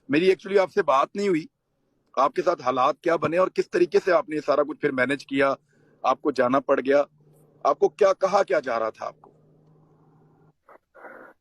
मेरी एक्चुअली आपसे बात नहीं हुई, आपके साथ हालात क्या बने और किस तरीके से आपने ये सारा कुछ फिर मैनेज किया, आपको जाना पड़ गया, आपको क्या कहा क्या जा रहा था आपको?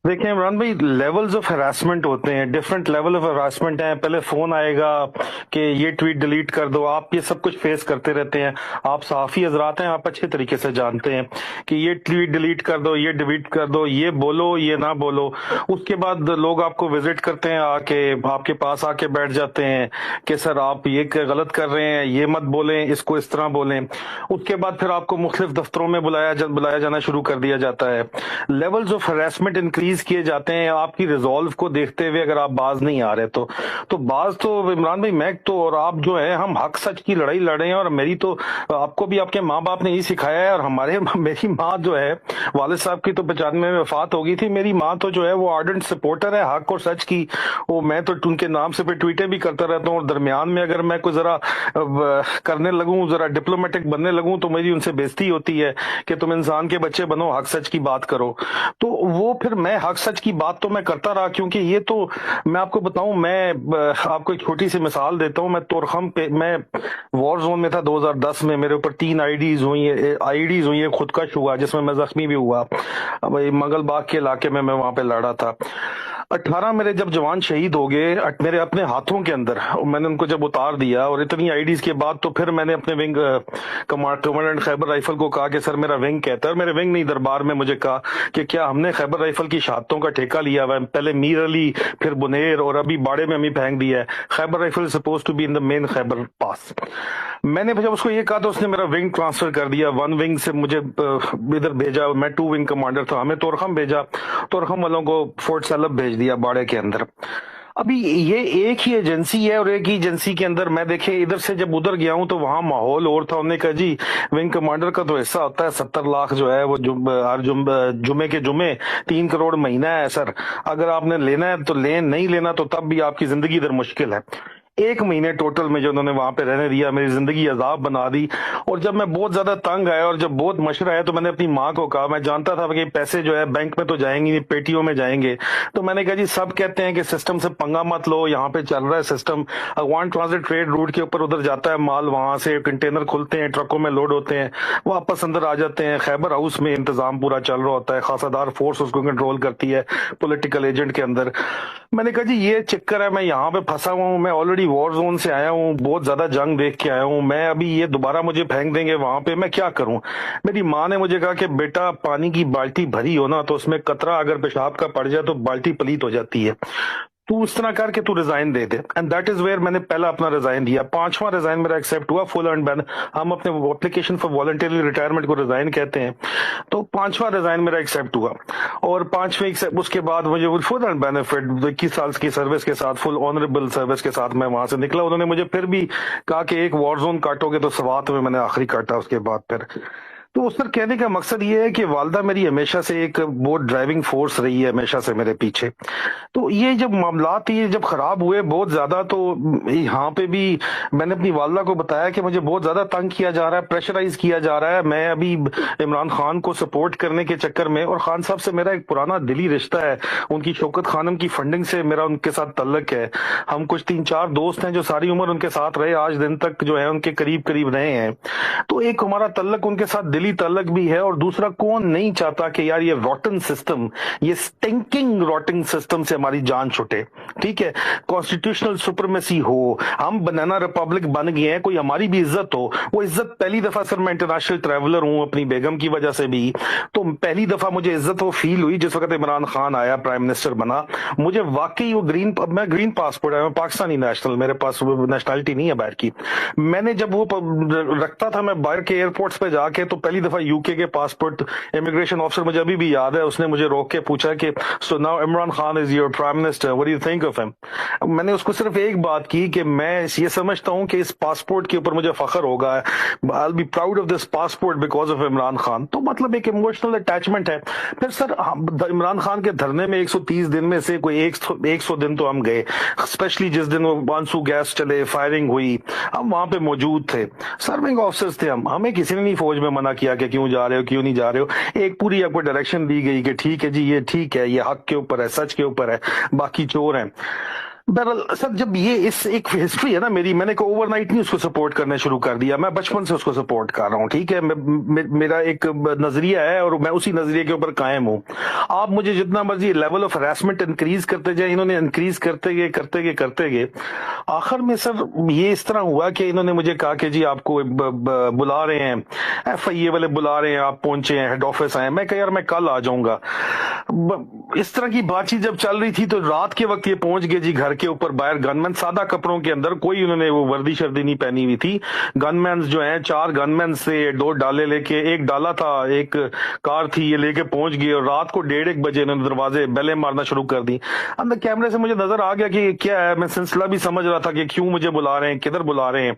देखिए इमरान भाई, लेवल्स ऑफ हरासमेंट होते हैं, डिफरेंट लेवल ऑफ हरासमेंट है। पहले फोन आएगा कि ये ट्वीट डिलीट कर दो, आप ये सब कुछ फेस करते रहते हैं। आप सहाफी हजरात हैं, आप अच्छे तरीके से जानते हैं कि ये ट्वीट डिलीट कर दो, ये डिलीट कर दो, ये बोलो, ये ना बोलो। उसके बाद लोग आपको विजिट करते हैं, आके आपके पास आके बैठ जाते हैं कि सर आप ये गलत कर रहे हैं, ये मत बोलें, इसको इस तरह बोलें। उसके बाद फिर आपको मुख्तलिफ दफ्तरों में बुलाया जाना शुरू कर दिया जाता है। लेवल्स ऑफ हरासमेंट इंक्रीज किए जाते हैं आपकी रिजॉल्व को देखते हुए। अगर आप बाज नहीं आ रहे तो बाज तो इमरान भाई, मैं तो और आप जो है, हम हक सच की लड़ाई लड़ रहे हैं। और मेरी तो आपको भी आपके माँ बाप ने यही सिखाया है। और हमारे मेरी माँ जो है, वालिद साहब की तो 95 में वफात हो गई थी। मेरी माँ तो जो है वो आर्डेंट सपोर्टर है हक और सच की। वो मैं तो उनके नाम से फिर ट्वीटें भी करता रहता हूँ। और दरमियान में अगर मैं कोई जरा करने लगूं, जरा डिप्लोमेटिक बनने लगूं, तो मेरी उनसे बेइज्जती होती है कि तुम इंसान के बच्चे बनो, हक सच की बात करो। तो वो फिर मैं हक सच की बात तो मैं करता रहा, क्योंकि ये तो मैं आपको बताऊं, मैं आपको एक छोटी सी मिसाल देता हूं। मैं तोरखम पे, मैं वॉर जोन में था 2010 में। मेरे ऊपर 3 आईडीज हुई है, खुदकश हुआ जिसमें मैं जख्मी भी हुआ। अब मंगल बाग के इलाके में मैं वहां पे लड़ा था। 18 मेरे जब जवान शहीद हो गए मेरे अपने हाथों के अंदर, मैंने उनको जब उतार दिया, और इतनी आईडीज के बाद तो फिर मैंने अपने विंग कमांडेंट खैबर राइफल को कहा कि सर मेरा विंग कहता है, और मेरे विंग नहीं दरबार में मुझे कहा कि क्या हमने खैबर राइफल की शहादतों का ठेका लिया हुआ है? पहले मीर अली, फिर बुनेर, और अभी बाड़े में हमें फेंक दिया है। Khyber rifle suppose to be in the main Khyber pass. मैंने जब उसको ये कहा तो उसने मेरा विंग ट्रांसफर कर दिया। 1 विंग से मुझे इधर भेजा, मैं 2 विंग कमांडर था, हमें तोरखम भेजा। तोरखम वालों को फोर्ट सैलब भेज दिया बाड़े के अंदर। अभी ये एक ही एजेंसी है, और एक ही एजेंसी के अंदर मैं देखे इधर से जब उधर गया हूं तो वहां माहौल और था। उन्होंने कहा जी विंग कमांडर का तो हिस्सा होता है 70 लाख जो है वो हर जुमे के जुमे 3 करोड़ महीना है सर। अगर आपने लेना है तो लें, नहीं लेना तो तब भी आपकी जिंदगी इधर मुश्किल है। 1 महीने टोटल में जो उन्होंने वहां पे रहने दिया, मेरी जिंदगी अजाब बना दी। और जब मैं बहुत ज्यादा तंग आया और जब बहुत मशरा आया तो मैंने अपनी माँ को कहा, मैं जानता था कि पैसे जो है बैंक में तो जाएंगे नहीं, पेटियों में जाएंगे। तो मैंने कहा जी सब कहते हैं कि सिस्टम से पंगा मत लो, यहाँ पे चल रहा है सिस्टम, अगवान ट्रांजिट ट्रेड रूट के ऊपर उधर जाता है माल, वहां से कंटेनर खुलते हैं, ट्रकों में लोड होते हैं, वापस अंदर आ जाते हैं। खैबर हाउस में इंतजाम पूरा चल रहा होता है, खासादार फोर्स उसको कंट्रोल करती है पॉलिटिकल एजेंट के अंदर। मैंने कहा जी ये चक्कर है, मैं यहाँ पे फंसा हुआ हूँ, मैं ऑलरेडी वॉर जोन से आया हूँ, बहुत ज्यादा जंग देख के आया हूँ, मैं अभी ये दोबारा मुझे फेंक देंगे वहां पे, मैं क्या करूं? मेरी माँ ने मुझे कहा कि बेटा पानी की बाल्टी भरी हो ना तो उसमें कतरा अगर पेशाब का पड़ जाए तो बाल्टी पलीत हो जाती है, तू उस तरह करके तू रिजाइन दे दे। एंड दैट इज वेयर मैंने पहला अपना रिजाइन दिया। 5वां रिजाइन मेरा एक्सेप्ट हुआ, फुल एंड बैन, हम अपने एप्लीकेशन फॉर वॉलंटरी रिटायरमेंट को रिजाइन कहते हैं। तो 5वां रिजाइन मेरा एक्सेप्ट हुआ। और 5वें उसके बाद मुझे फुल एंड बेनिफिट 21 साल की सर्विस के साथ, फुल ऑनरेबल सर्विस के साथ मैं वहां से निकला। उन्होंने मुझे फिर भी कहा कि एक वॉर जोन काटोगे, तो सवात में मैंने आखिरी काटा उसके बाद फिर। तो उस पर कहने का मकसद ये है कि वालदा मेरी हमेशा से एक बहुत ड्राइविंग फोर्स रही है, हमेशा से मेरे पीछे। तो ये जब मामलात ये जब खराब हुए बहुत ज्यादा, तो यहाँ पे भी मैंने अपनी वालदा को बताया कि मुझे बहुत ज्यादा तंग किया जा रहा है, प्रेशराइज किया जा रहा है। मैं अभी इमरान खान को सपोर्ट करने के चक्कर में, और खान साहब से मेरा एक पुराना दिली रिश्ता है, उनकी शौकत खानम की फंडिंग से मेरा उनके साथ तल्लक है। हम कुछ 3-4 दोस्त हैं जो सारी उम्र उनके साथ रहे, आज दिन तक जो है उनके करीब करीब रहे हैं। तो एक हमारा तल्लक उनके साथ दिली तल्लक भी है, और दूसरा कौन नहीं चाहता कि यार ये रॉटन सिस्टम, ये स्टिंकिंग रॉटिंग सिस्टम से हमारी जान छुटे। ठीक है, कॉन्स्टिट्यूशनल सुपरमेसी हो, हम बनाना रिपब्लिक बन गए हैं, कोई हमारी भी इज्जत हो। वो इज्जत पहली दफा सर, मैं इंटरनेशनल ट्रैवलर हूं अपनी बेगम की वजह से भी, तो पहली दफा मुझे इज्जत वो फील हुई जिस वक्त इमरान खान आया, प्राइम मिनिस्टर बना। मुझे वाकई वो मैं ग्रीन पासपोर्ट है, मैं पाकिस्तानी नेशनल, मेरे पास नेशनलिटी नहीं है बाहर की। मैंने जब वो रखता था मैं बाहर के एयरपोर्ट्स पे जाके, तो पहली दफा यूके के पासपोर्ट, इमिग्रेशन ऑफिसर मुझे अभी भी याद है, उसने मुझे रोक के पूछा कि so now Imran Khan is your prime minister, what do you think of him? मैंने उसको सिर्फ एक बात की कि मैं ये समझता हूं कि इस पासपोर्ट के ऊपर मुझे फख्र होगा, I will be proud of this passport because of Imran Khan. तो मतलब एक इमोशनल अटैचमेंट है। फिर सर इमरान खान के धरने में 130 दिन में से कोई 100 दिन तो हम गए, स्पेशली जिस दिन वो बांसू गैस चले, फायरिंग हुई, हम वहां पे मौजूद थे, सर्विंग ऑफिसर्स थे हम, हमें किसी ने नहीं फौज में मना किया कि क्यों जा रहे हो, क्यों नहीं जा रहे हो। एक पूरी आपको डायरेक्शन दी गई कि ठीक है जी, ये ठीक है, ये हक के ऊपर है, सच के ऊपर है, बाकी चोर हैं। बहरहाल सर, जब ये इस एक हिस्ट्री है ना मेरी, मैंने को ओवरनाइट नहीं उसको सपोर्ट करना शुरू कर दिया, मैं बचपन से उसको सपोर्ट कर रहा हूँ, ठीक है। मेरा एक नजरिया है और मैं उसी नजरिए के ऊपर कायम हूँ। आप मुझे जितना मर्जी लेवल ऑफ हरासमेंट इंक्रीज करते जाए, इन्होंने इंक्रीज करते गए आखिर में सर ये इस तरह हुआ कि इन्होंने मुझे कहा कि जी आपको बुला रहे हैं, FIA वाले बुला रहे हैं, आप पहुंचे हैं, हेड ऑफिस आए। मैं कहा यार मैं कल आ जाऊंगा। इस तरह की बातचीत जब चल रही थी तो रात के वक्त ये पहुंच गए जी घर के ऊपर, बाहर गनमैन सादा कपड़ों के अंदर, कोई उन्होंने वो वर्दी शर्दी नहीं पहनी हुई थी। गनमैन जो हैं 4 गनमैन से 2 डाले लेके, एक डाला था, एक कार थी, ये लेके पहुंच गए और रात को 1:30 बजे इन्होंने दरवाजे बेले मारना शुरू कर दी। अंदर कैमरे से मुझे नजर आ गया कि क्या है, मैं सिलसिला भी समझ रहा था कि क्यों मुझे बुला रहे हैं, किधर बुला रहे हैं।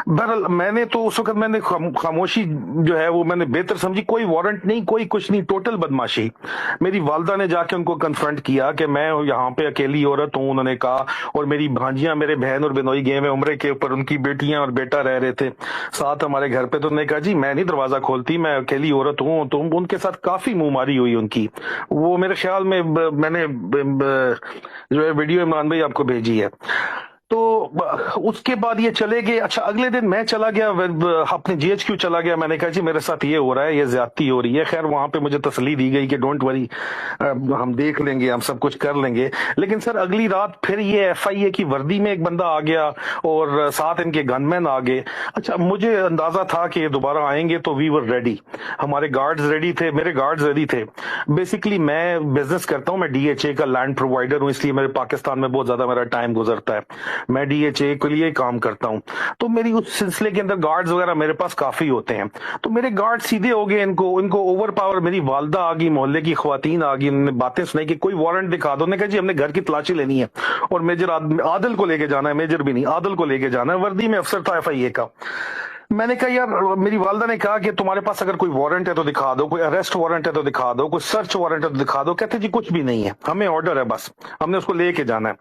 बहरहाल मैंने तो उस वक्त मैंने खामोशी जो है वो मैंने बेहतर समझी, कोई वारंट नहीं, कोई कुछ नहीं, टोटल बदमाशी। मेरी वालदा ने जाके उनको कन्फ्रंट किया कि मैं यहाँ पे अकेली औरत हूँ, उन्होंने कहा, और मेरी भांजियां, मेरे बहन और बिनोई गए हुए उम्रे के ऊपर, उनकी बेटियां और बेटा रह रहे थे साथ हमारे घर पे। तो उन्होंने कहा जी मैं नहीं दरवाजा खोलती, मैं अकेली औरत हूँ। तो उनके साथ काफी मुंहमारी हुई उनकी। वो मेरे ख्याल में मैंने जो है वीडियो इमरान भाई आपको भेजी है। तो उसके बाद ये चले गए। अच्छा, अगले दिन मैं चला गया, अपने GHQ चला गया। मैंने कहा जी मेरे साथ ये हो रहा है, ये ज्यादती हो रही है। खैर वहां पे मुझे तसल्ली दी गई कि डोंट वरी, हम देख लेंगे, हम सब कुछ कर लेंगे। लेकिन सर अगली रात फिर ये FIA की वर्दी में एक बंदा आ गया और साथ इनके गनमैन आ गए। अच्छा, मुझे अंदाजा था कि ये दोबारा आएंगे, तो वी वर रेडी, हमारे गार्ड्स रेडी थे, मेरे गार्ड्स रेडी थे। बेसिकली मैं बिजनेस करता हूँ, मैं DHA का लैंड प्रोवाइडर हूँ, इसलिए मेरे पाकिस्तान में बहुत ज्यादा मेरा टाइम गुजरता है। मैं DHA के लिए काम करता हूं, तो मेरी उस सिलसिले के अंदर गार्ड्स वगैरह मेरे पास काफी होते हैं। तो मेरे गार्ड सीधे हो गए, इनको ओवर पावर। मेरी वालदा आ गई, मोहल्ले की खवातीन आ गई, उन्होंने बातें सुनाई कि कोई वारंट दिखा दो। उन्होंने कहा जी हमने घर की तलाशी लेनी है और मेजर आदिल को लेके जाना है, मेजर भी नहीं, आदिल को लेके जाना है। वर्दी में अफसर था FIA का। मैंने कहा यार, मेरी वालदा ने कहा कि तुम्हारे पास अगर कोई वारंट है तो दिखा दो, कोई अरेस्ट वारंट है तो दिखा दो, कोई सर्च वारंट है तो दिखा दो। कहते जी कुछ भी नहीं है, हमें ऑर्डर है, बस हमने उसको लेके जाना है।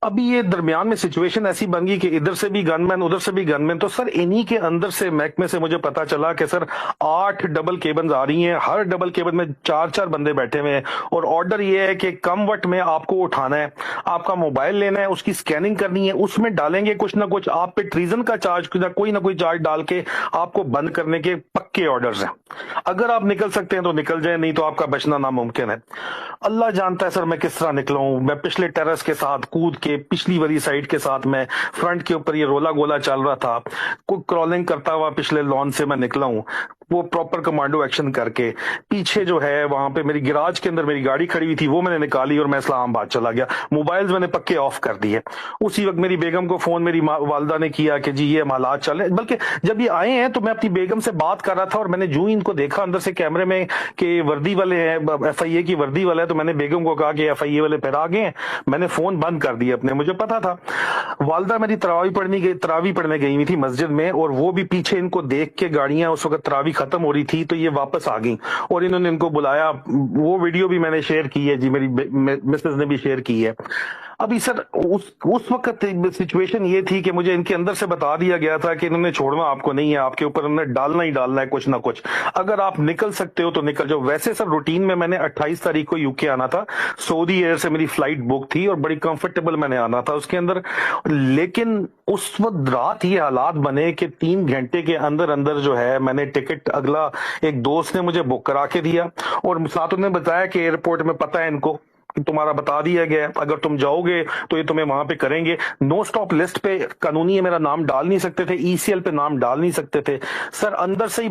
अभी ये दरमियान में सिचुएशन ऐसी बन गई कि इधर से भी गनमैन, उधर से भी गनमैन। तो सर इन्हीं के अंदर से महकमे से मुझे पता चला कि सर 8 डबल केबन आ रही हैं, हर डबल केबन में 4-4 बंदे बैठे हुए हैं और ऑर्डर ये है कि कम वक्त में आपको उठाना है, आपका मोबाइल लेना है, उसकी स्कैनिंग करनी है, उसमें डालेंगे कुछ ना कुछ, आप पे ट्रीजन का चार्ज, कोई ना कोई चार्ज डाल के आपको बंद करने के पक्के ऑर्डर्स हैं। अगर आप निकल सकते हैं तो निकल जाए, नहीं तो आपका बचना नामुमकिन है। अल्लाह जानता है सर मैं किस तरह निकला हूं। मैं पिछले टेरेस के साथ कूद के, पिछली वाली साइड के साथ मैं फ्रंट के ऊपर ये रोला गोला चल रहा था, कोई क्रॉलिंग करता हुआ पिछले लॉन से मैं निकला हूं, वो प्रॉपर कमांडो एक्शन करके। पीछे जो है वहां पे मेरी गिराज के अंदर मेरी गाड़ी खड़ी हुई थी, वो मैंने निकाली और मैं इस्लामाबाद चला गया। मोबाइल्स मैंने पक्के ऑफ कर दिए। उसी वक्त मेरी बेगम को फोन मेरी वालदा ने किया कि जी ये हालात चल रहे। बल्कि जब ये आए हैं तो मैं अपनी बेगम से बात कर रहा था और मैंने जो ही इनको देखा अंदर से कैमरे में कि वर्दी वाले हैं, FIA की वर्दी वाला है, तो मैंने बेगम को कहा कि FIA वाले फिर आ गए हैं। मैंने फोन बंद कर दिया अपने, मुझे पता था। वालदा मेरी तरावी पढ़ने गई हुई थी मस्जिद में, और वो भी पीछे इनको देख के, गाड़ियां उस वक्त तरावी खत्म हो रही थी तो ये वापस आ गई और इन्होंने इनको बुलाया। वो वीडियो भी मैंने शेयर की है जी, मेरी मिसेस ने भी शेयर की है। अभी सर उस वक्त सिचुएशन ये थी कि मुझे इनके अंदर से बता दिया गया था कि इन्होंने छोड़ना आपको नहीं है, आपके ऊपर उन्होंने डालना ही डालना है कुछ ना कुछ। अगर आप निकल सकते हो तो निकल जाओ। वैसे सर रूटीन में मैंने 28 तारीख को UK आना था, सऊदी एयर से मेरी फ्लाइट बुक थी और बड़ी कंफर्टेबल मैंने आना था उसके अंदर। लेकिन उस वक्त रात ये हालात बने कि 3 घंटे के अंदर अंदर जो है मैंने टिकट, अगला एक दोस्त ने मुझे बुक करा के दिया और साथ उन्होंने बताया कि एयरपोर्ट में पता है इनको कि तुम्हारा बता दिया गया है, अगर तुम जाओगे तो ये तुम्हें वहां पे करेंगे। नो स्टॉप लिस्ट पे कानूनी मेरा नाम डाल नहीं सकते थे, ECL पे नाम डाल नहीं सकते थे। सर अंदर से ही